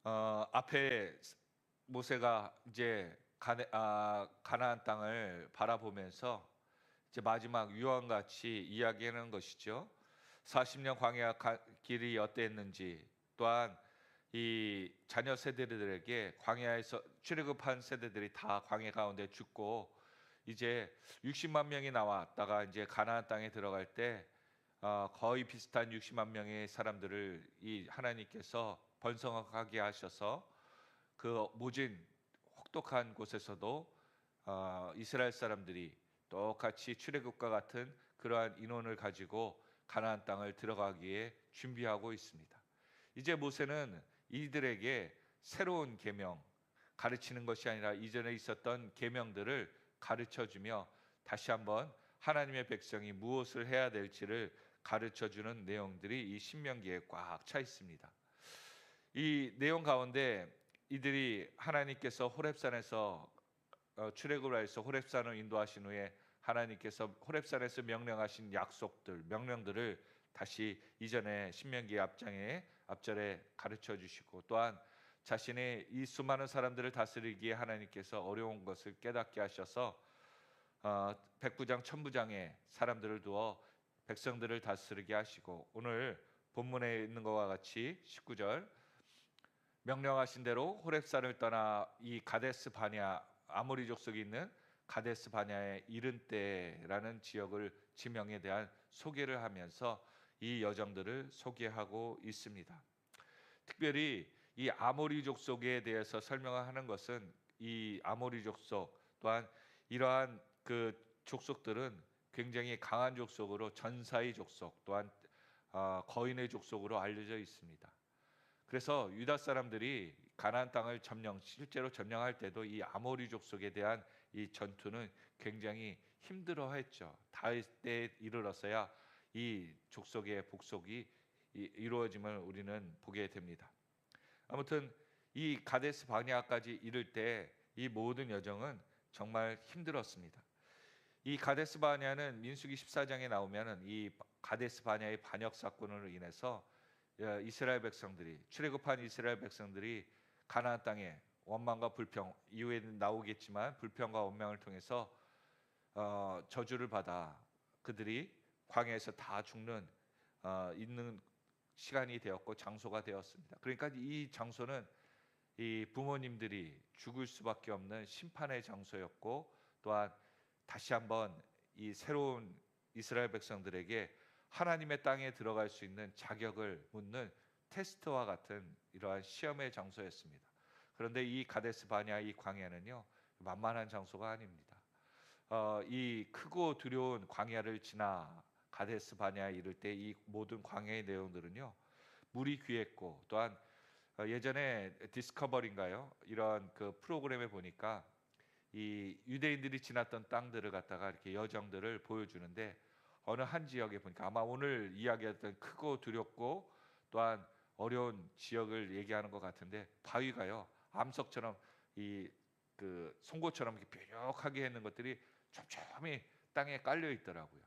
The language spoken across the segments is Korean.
앞에 모세가 이제 가나안 땅을 바라보면서 이제 마지막 유언같이 이야기하는 것이죠. 40년 광야 길이 어땠는지, 또한 이 자녀 세대들에게 광야에서 출애굽한 세대들이 다 광야 가운데 죽고 이제 60만 명이 나왔다가 이제 가나안 땅에 들어갈 때 거의 비슷한 60만 명의 사람들을 이 하나님께서 번성하게 하셔서 그 모진 혹독한 곳에서도 이스라엘 사람들이 똑같이 출애굽과 같은 그러한 인원을 가지고 가나안 땅을 들어가기에 준비하고 있습니다. 이제 모세는 이들에게 새로운 계명, 가르치는 것이 아니라 이전에 있었던 계명들을 가르쳐 주며 다시 한번 하나님의 백성이 무엇을 해야 될지를 가르쳐 주는 내용들이 이 신명기에 꽉 차 있습니다. 이 내용 가운데 이들이 하나님께서 호렙산에서 출애굽을 해서 호렙산을 인도하신 후에 하나님께서 호렙산에서 명령하신 약속들, 명령들을 다시 이전에 신명기 앞절에 가르쳐 주시고, 또한 자신의 이 수많은 사람들을 다스리기에 하나님께서 어려운 것을 깨닫게 하셔서 백부장 천부장의 사람들을 두어 백성들을 다스리게 하시고, 오늘 본문에 있는 것과 같이 19절, 명령하신 대로 호렙산을 떠나 이 가데스 바냐, 아모리 족속이 있는 가데스 바냐에 이른 때라는 지역을 지명에 대한 소개를 하면서 이 여정들을 소개하고 있습니다. 특별히 이 아모리 족속에 대해서 설명하는 것은, 이 아모리 족속 또한 이러한 그 족속들은 굉장히 강한 족속으로 전사의 족속, 또한 거인의 족속으로 알려져 있습니다. 그래서 유다 사람들이 가나안 땅을 실제로 점령할 때도 이 아모리 족속에 대한 이 전투는 굉장히 힘들어했죠. 다윗 때에 이르러서야 이 족속의 복속이 이루어짐을 우리는 보게 됩니다. 아무튼 이 가데스 바네아까지 이를 때 이 모든 여정은 정말 힘들었습니다. 이 가데스 바네아는 민수기 14장에 나오면은 이 가데스 바네아의 반역 사건으로 인해서 이스라엘 백성들이, 출애굽한 이스라엘 백성들이 가나안 땅에 원망과 불평, 이후에 나오겠지만 불평과 원망을 통해서 저주를 받아 그들이 광야에서 다 죽는 있는 시간이 되었고 장소가 되었습니다. 그러니까 이 장소는 이 부모님들이 죽을 수밖에 없는 심판의 장소였고, 또한 다시 한번 이 새로운 이스라엘 백성들에게 하나님의 땅에 들어갈 수 있는 자격을 묻는 테스트와 같은 이러한 시험의 장소였습니다. 그런데 이 가데스 바냐, 이 광야는요, 만만한 장소가 아닙니다. 이 크고 두려운 광야를 지나 가데스 바냐에 이를 때 이 모든 광야의 내용들은요, 물이 귀했고, 또한 예전에 디스커버리인가요? 이런 그 프로그램에 보니까 이 유대인들이 지났던 땅들을 갖다가 이렇게 여정들을 보여주는데, 어느 한 지역에 보니까 아마 오늘 이야기했던 크고 두렵고 또한 어려운 지역을 얘기하는 것 같은데, 바위가요 암석처럼 이 그 송곳처럼 이렇게 뾰족하게 있는 것들이 촘촘히 땅에 깔려 있더라고요.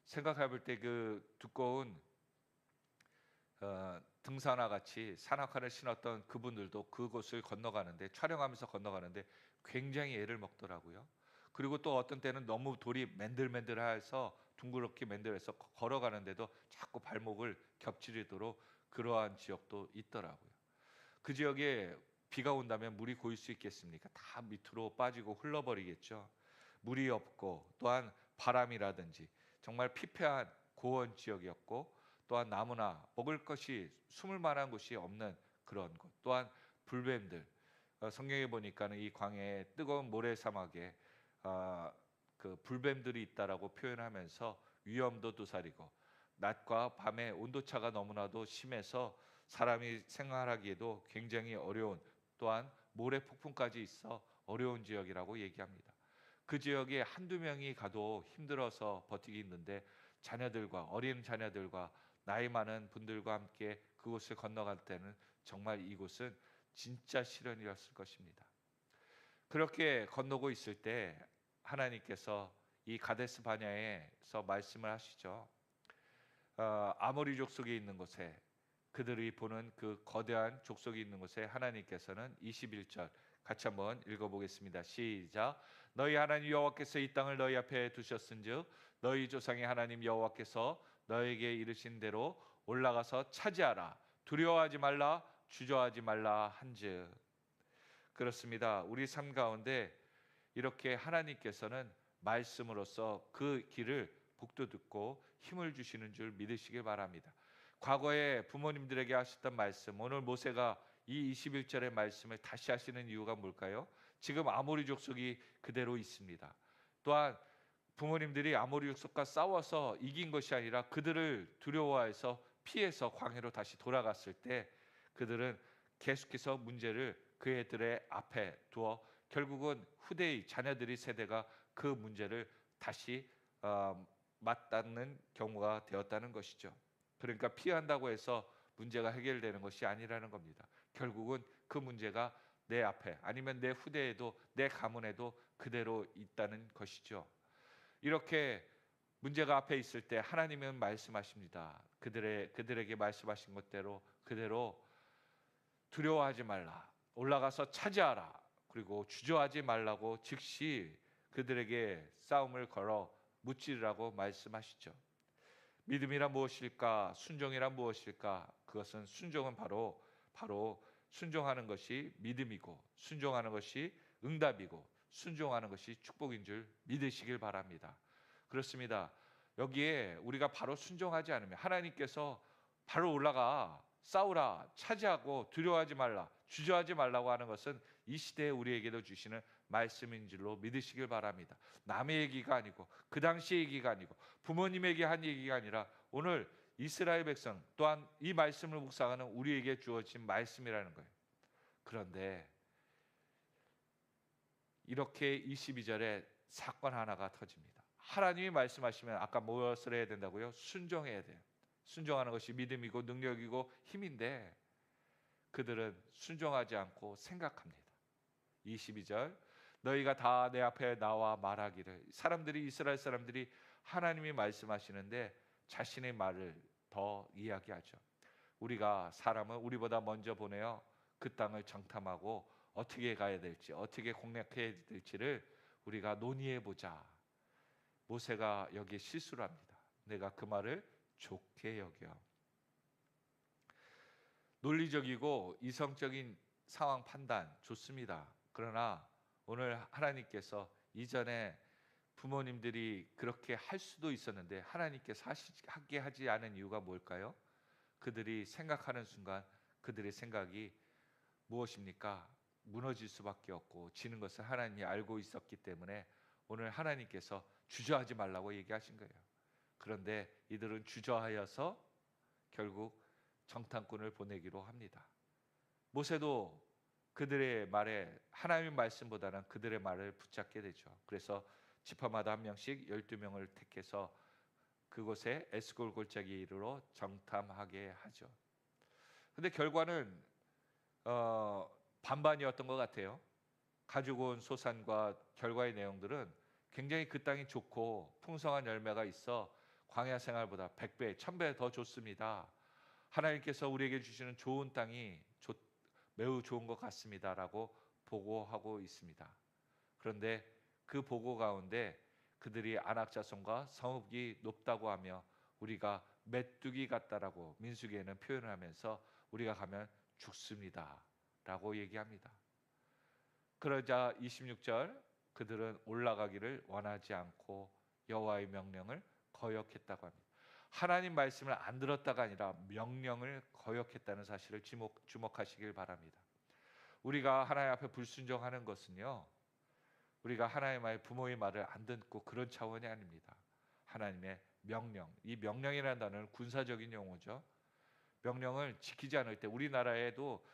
생각해 볼 때 그 두꺼운 등산화 같이 산악화를 신었던 그분들도 그곳을 건너가는데, 촬영하면서 건너가는데 굉장히 애를 먹더라고요. 그리고 또 어떤 때는 너무 돌이 맨들맨들해서 둥그렇게 맨들해서 걸어가는데도 자꾸 발목을 겹치도록 그러한 지역도 있더라고요. 그 지역에 비가 온다면 물이 고일 수 있겠습니까? 다 밑으로 빠지고 흘러버리겠죠. 물이 없고, 또한 바람이라든지 정말 피폐한 고원 지역이었고, 또한 나무나 먹을 것이 숨을 만한 곳이 없는 그런 곳, 또한 불뱀들, 성경에 보니까는 이 광야에 뜨거운 모래 사막에 그 불뱀들이 있다라고 표현하면서 위험도 도사리고, 낮과 밤의 온도차가 너무나도 심해서 사람이 생활하기에도 굉장히 어려운, 또한 모래 폭풍까지 있어 어려운 지역이라고 얘기합니다. 그 지역에 한두 명이 가도 힘들어서 버티기 힘든데, 자녀들과, 어린 자녀들과 나이 많은 분들과 함께 그곳을 건너갈 때는 정말 이곳은 진짜 시련이었을 것입니다. 그렇게 건너고 있을 때 하나님께서 이 가데스 바냐에서 말씀을 하시죠. 아모리 족속에 있는 곳에 그들이 보는 그 거대한 족속이 있는 곳에 하나님께서는 21절 같이 한번 읽어보겠습니다. 시작. 너희 하나님 여호와께서 이 땅을 너희 앞에 두셨은즉 너희 조상의 하나님 여호와께서 너에게 이르신 대로 올라가서 차지하라. 두려워하지 말라. 주저하지 말라 한즉. 그렇습니다. 우리 삶 가운데 이렇게 하나님께서는 말씀으로써 그 길을 북돋듣고 힘을 주시는 줄 믿으시길 바랍니다. 과거에 부모님들에게 하셨던 말씀, 오늘 모세가 이 21절의 말씀을 다시 하시는 이유가 뭘까요? 지금 아모리 족속이 그대로 있습니다. 또한 부모님들이 아모리 족속과 싸워서 이긴 것이 아니라 그들을 두려워해서 피해서 광야로 다시 돌아갔을 때 그들은 계속해서 문제를 그 애들의 앞에 두어 결국은 후대의 자녀들이 세대가 그 문제를 다시 맞닿는 경우가 되었다는 것이죠. 그러니까 피한다고 해서 문제가 해결되는 것이 아니라는 겁니다. 결국은 그 문제가 내 앞에 아니면 내 후대에도 내 가문에도 그대로 있다는 것이죠. 이렇게 문제가 앞에 있을 때 하나님은 말씀하십니다. 그들에게 말씀하신 것대로 그대로 두려워하지 말라. 올라가서 차지하라. 그리고 주저하지 말라고 즉시 그들에게 싸움을 걸어 무찌르라고 말씀하시죠. 믿음이란 무엇일까? 순종이란 무엇일까? 그것은 순종은 바로 순종하는 것이 믿음이고 순종하는 것이 응답이고 순종하는 것이 축복인 줄 믿으시길 바랍니다. 그렇습니다. 여기에 우리가 바로 순종하지 않으면 하나님께서 바로 올라가 싸우라, 차지하고 두려워하지 말라, 주저하지 말라고 하는 것은 이 시대에 우리에게도 주시는 말씀인 줄로 믿으시길 바랍니다. 남의 얘기가 아니고 그 당시 얘기가 아니고 부모님에게 한 얘기가 아니라 오늘 이스라엘 백성 또한 이 말씀을 묵상하는 우리에게 주어진 말씀이라는 거예요. 그런데 이렇게 22절에 사건 하나가 터집니다. 하나님이 말씀하시면 아까 무엇을 해야 된다고요? 순종해야 돼요. 순종하는 것이 믿음이고 능력이고 힘인데 그들은 순종하지 않고 생각합니다. 22절 너희가 다 내 앞에 나와 말하기를. 이스라엘 사람들이 하나님이 말씀하시는데 자신의 말을 더 이야기하죠. 우리가 사람을 우리보다 먼저 보내어 그 땅을 정탐하고 어떻게 가야 될지 어떻게 공략해야 될지를 우리가 논의해 보자. 모세가 여기에 실수를 합니다. 내가 그 말을 좋게 여겨. 논리적이고 이성적인 상황 판단 좋습니다. 그러나 오늘 하나님께서 이전에 부모님들이 그렇게 할 수도 있었는데 하나님께서 하게 하지 않은 이유가 뭘까요? 그들이 생각하는 순간 그들의 생각이 무엇입니까? 무너질 수밖에 없고 지는 것을 하나님이 알고 있었기 때문에 오늘 하나님께서 주저하지 말라고 얘기하신 거예요. 그런데 이들은 주저하여서 결국 정탐꾼을 보내기로 합니다. 모세도 그들의 말에 하나님의 말씀보다는 그들의 말을 붙잡게 되죠. 그래서 지파마다 한 명씩 12명을 택해서 그곳에 에스골 골짜기에 이르러 정탐하게 하죠. 근데 결과는 반반이었던 것 같아요. 가지고 온 소산과 결과의 내용들은 굉장히 그 땅이 좋고 풍성한 열매가 있어 광야 생활보다 100배, 1000배 더 좋습니다. 하나님께서 우리에게 주시는 좋은 땅이 매우 좋은 것 같습니다라고 보고하고 있습니다. 그런데 그 보고 가운데 그들이 안악자손과 성읍이 높다고 하며 우리가 메뚜기 같다라고 민수기에는 표현을 하면서 우리가 가면 죽습니다라고 얘기합니다. 그러자 26절 그들은 올라가기를 원하지 않고 여호와의 명령을 거역했다고 합니다. 하나님 말씀을 안 들었다가 아니라 명령을 거역했다는 사실을 주목하시길 바랍니다. 우리가 하나님 앞에 불순종하는 것은요, 우리가 하나님의 부모의 말을 안 듣고 그런 차원이 아닙니다. 하나님의 명령, 이 명령이라는 단어는 군사적인 용어죠. 명령을 지키지 않을 때 우리나라에도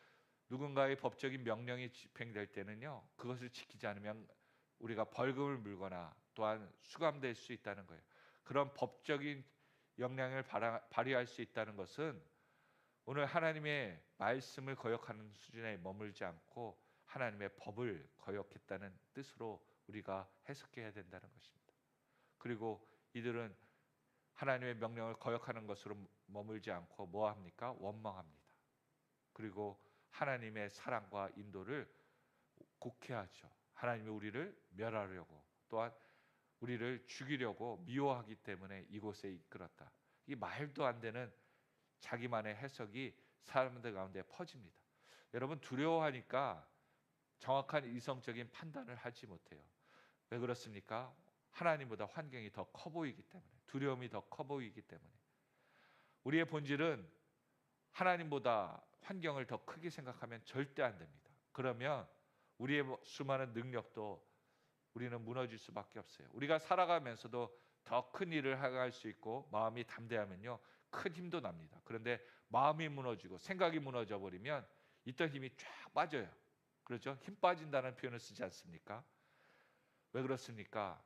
누군가의 법적인 명령이 집행될 때는요, 그것을 지키지 않으면 우리가 벌금을 물거나 또한 수감될 수 있다는 거예요. 그런 법적인 역량을 발휘할 수 있다는 것은 오늘 하나님의 말씀을 거역하는 수준에 머물지 않고 하나님의 법을 거역했다는 뜻으로 우리가 해석해야 된다는 것입니다. 그리고 이들은 하나님의 명령을 거역하는 것으로 머물지 않고 뭐 합니까? 원망합니다. 그리고 하나님의 사랑과 인도를 곡해하죠. 하나님이 우리를 멸하려고, 또한 우리를 죽이려고 미워하기 때문에 이곳에 이끌었다. 이 말도 안 되는 자기만의 해석이 사람들 가운데 퍼집니다. 여러분, 두려워하니까 정확한 이성적인 판단을 하지 못해요. 왜 그렇습니까? 하나님보다 환경이 더 커 보이기 때문에, 두려움이 더 커 보이기 때문에. 우리의 본질은 하나님보다 환경을 더 크게 생각하면 절대 안 됩니다. 그러면 우리의 수많은 능력도 우리는 무너질 수밖에 없어요. 우리가 살아가면서도 더 큰 일을 할 수 있고 마음이 담대하면요, 큰 힘도 납니다. 그런데 마음이 무너지고 생각이 무너져 버리면 있던 힘이 쫙 빠져요. 그렇죠? 힘 빠진다는 표현을 쓰지 않습니까? 왜 그렇습니까?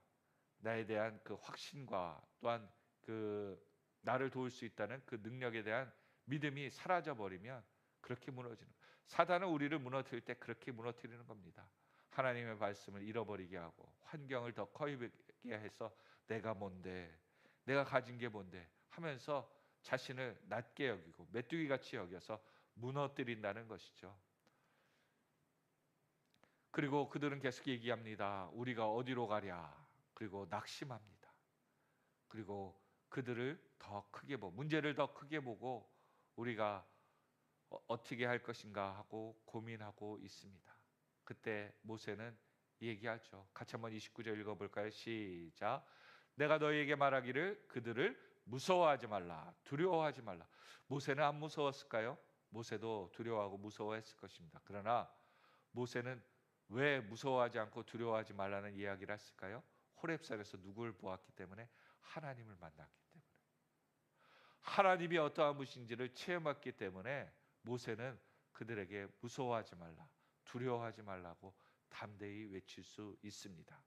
나에 대한 그 확신과 또한 그 나를 도울 수 있다는 그 능력에 대한 믿음이 사라져 버리면 그렇게 무너지는, 사단은 우리를 무너뜨릴 때 그렇게 무너뜨리는 겁니다. 하나님의 말씀을 잃어버리게 하고 환경을 더 커지게 해서 내가 뭔데, 내가 가진 게 뭔데 하면서 자신을 낮게 여기고 메뚜기같이 여겨서 무너뜨린다는 것이죠. 그리고 그들은 계속 얘기합니다. 우리가 어디로 가랴. 그리고 낙심합니다. 그리고 그들을 더 크게 보고, 문제를 더 크게 보고 우리가 어떻게 할 것인가 하고 고민하고 있습니다. 그때 모세는 얘기하죠. 같이 한번 29절 읽어볼까요? 시작. 내가 너희에게 말하기를 그들을 무서워하지 말라, 두려워하지 말라. 모세는 안 무서웠을까요? 모세도 두려워하고 무서워했을 것입니다. 그러나 모세는 왜 무서워하지 않고 두려워하지 말라는 이야기를 했을까요? 호렙산에서 누구를 보았기 때문에? 하나님을 만났기 때문에. 하나님이 어떠한 분인지를 체험했기 때문에 모세는 그들에게 무서워하지 말라, 두려워하지 말라고 담대히 외칠 수 있습니다.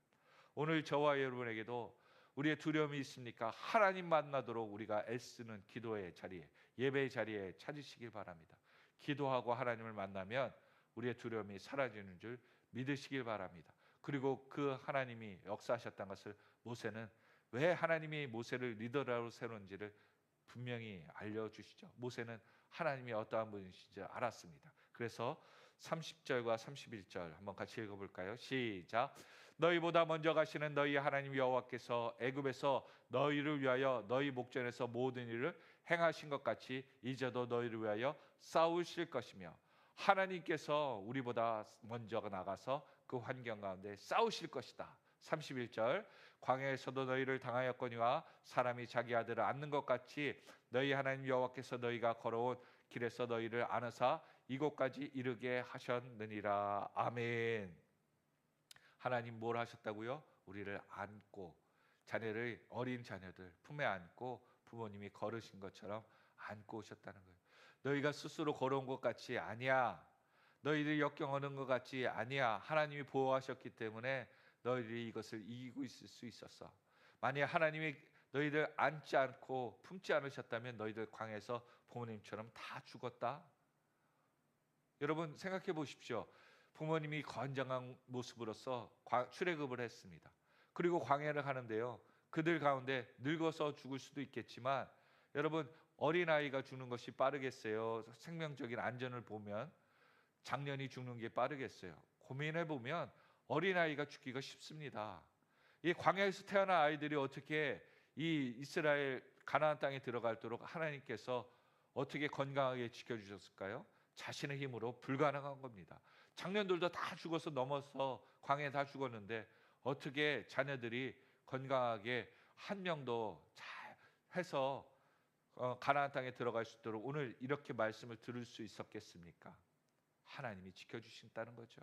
오늘 저와 여러분에게도 우리의 두려움이 있습니까? 하나님 만나도록 우리가 애쓰는 기도의 자리에, 예배의 자리에 찾으시길 바랍니다. 기도하고 하나님을 만나면 우리의 두려움이 사라지는 줄 믿으시길 바랍니다. 그리고 그 하나님이 역사하셨다는 것을 모세는, 왜 하나님이 모세를 리더라고 세웠는지를 분명히 알려주시죠. 모세는 하나님이 어떠한 분이신지 알았습니다. 그래서 30절과 31절 한번 같이 읽어볼까요? 시작. 너희보다 먼저 가시는 너희 하나님 여호와께서 애굽에서 너희를 위하여 너희 목전에서 모든 일을 행하신 것 같이 이제도 너희를 위하여 싸우실 것이며, 하나님께서 우리보다 먼저 나가서 그 환경 가운데 싸우실 것이다. 31절. 광야에서도 너희를 당하였거니와 사람이 자기 아들을 안는 것 같이 너희 하나님 여호와께서 너희가 걸어온 길에서 너희를 안으사 이곳까지 이르게 하셨느니라. 아멘. 하나님 뭘 하셨다고요? 우리를 안고, 자녀를, 어린 자녀들 품에 안고 부모님이 걸으신 것처럼 안고 오셨다는 거예요. 너희가 스스로 걸어온 것 같이 아니야. 너희들이 역경하는 것 같이 아니야. 하나님이 보호하셨기 때문에 너희들이 이것을 이기고 있을 수 있었어. 만약 하나님이 너희들 안지 않고 품지 않으셨다면 너희들 광야에서 부모님처럼 다 죽었다. 여러분 생각해 보십시오. 부모님이 건장한 모습으로서 출애굽을 했습니다. 그리고 광야를 하는데요, 그들 가운데 늙어서 죽을 수도 있겠지만, 여러분 어린아이가 죽는 것이 빠르겠어요? 생명적인 안전을 보면 장년이 죽는 게 빠르겠어요? 고민해 보면 어린아이가 죽기가 쉽습니다. 이 광야에서 태어난 아이들이 어떻게 이 이스라엘 가나안 땅에 들어갈도록 하나님께서 어떻게 건강하게 지켜주셨을까요? 자신의 힘으로 불가능한 겁니다. 장년들도 다 죽어서 넘어서 광야에 다 죽었는데 어떻게 자녀들이 건강하게 한 명도 잘 해서 가나안 땅에 들어갈 수 있도록 오늘 이렇게 말씀을 들을 수 있었겠습니까? 하나님이 지켜주신다는 거죠.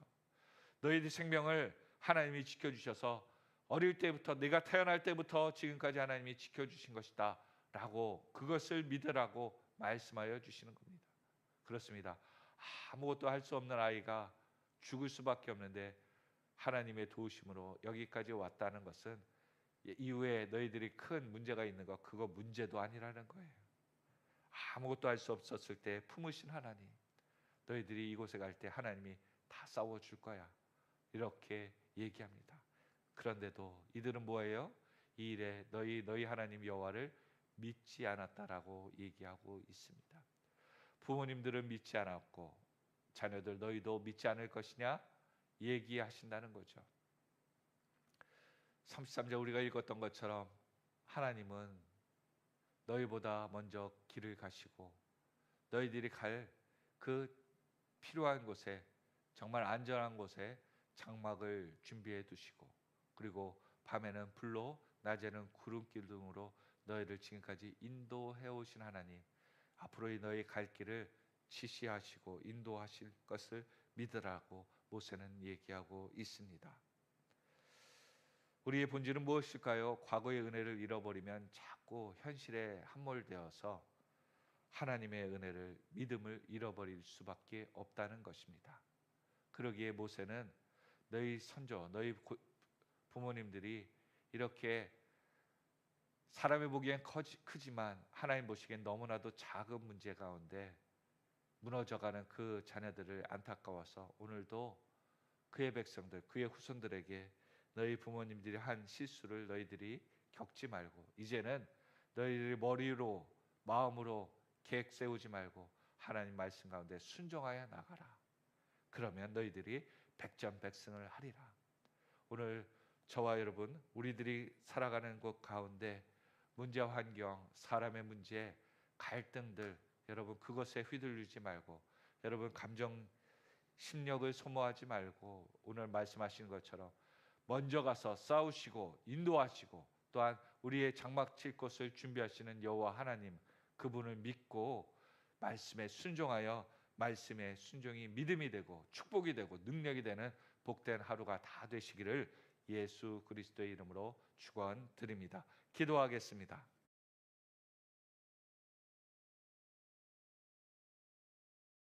너희들 생명을 하나님이 지켜주셔서 어릴 때부터, 내가 태어날 때부터 지금까지 하나님이 지켜주신 것이다 라고, 그것을 믿으라고 말씀하여 주시는 겁니다. 그렇습니다. 아무것도 할 수 없는 아이가 죽을 수밖에 없는데 하나님의 도우심으로 여기까지 왔다는 것은 이후에 너희들이 큰 문제가 있는 것, 그거 문제도 아니라는 거예요. 아무것도 할 수 없었을 때 품으신 하나님, 너희들이 이곳에 갈 때 하나님이 다 싸워줄 거야, 이렇게 얘기합니다. 그런데도 이들은 뭐예요? 이 일에 너희 하나님 여호와를 믿지 않았다라고 얘기하고 있습니다. 부모님들은 믿지 않았고 자녀들 너희도 믿지 않을 것이냐 얘기하신다는 거죠. 33절 우리가 읽었던 것처럼 하나님은 너희보다 먼저 길을 가시고 너희들이 갈 그 필요한 곳에, 정말 안전한 곳에 장막을 준비해 두시고, 그리고 밤에는 불로 낮에는 구름 기둥으로 너희를 지금까지 인도해 오신 하나님, 앞으로의 너희 갈 길을 지시하시고 인도하실 것을 믿으라고 모세는 얘기하고 있습니다. 우리의 본질은 무엇일까요? 과거의 은혜를 잃어버리면 자꾸 현실에 함몰되어서 하나님의 은혜를, 믿음을 잃어버릴 수밖에 없다는 것입니다. 그러기에 모세는 너희 선조, 너희 부모님들이 이렇게 사람이 보기엔 크지만 하나님 보시기엔 너무나도 작은 문제 가운데 무너져가는 그 자녀들을 안타까워서 오늘도 그의 백성들, 그의 후손들에게 너희 부모님들이 한 실수를 너희들이 겪지 말고 이제는 너희들이 머리로, 마음으로 계획 세우지 말고 하나님 말씀 가운데 순종하여 나가라. 그러면 너희들이 백전백승을 하리라. 오늘 저와 여러분, 우리들이 살아가는 곳 가운데 문제와 환경, 사람의 문제, 갈등들, 여러분 그것에 휘둘리지 말고, 여러분 감정 심력을 소모하지 말고 오늘 말씀하신 것처럼 먼저 가서 싸우시고 인도하시고 또한 우리의 장막 칠 곳을 준비하시는 여호와 하나님, 그분을 믿고 말씀에 순종하여 말씀의 순종이 믿음이 되고 축복이 되고 능력이 되는 복된 하루가 다 되시기를 예수 그리스도의 이름으로 축원드립니다. 기도하겠습니다.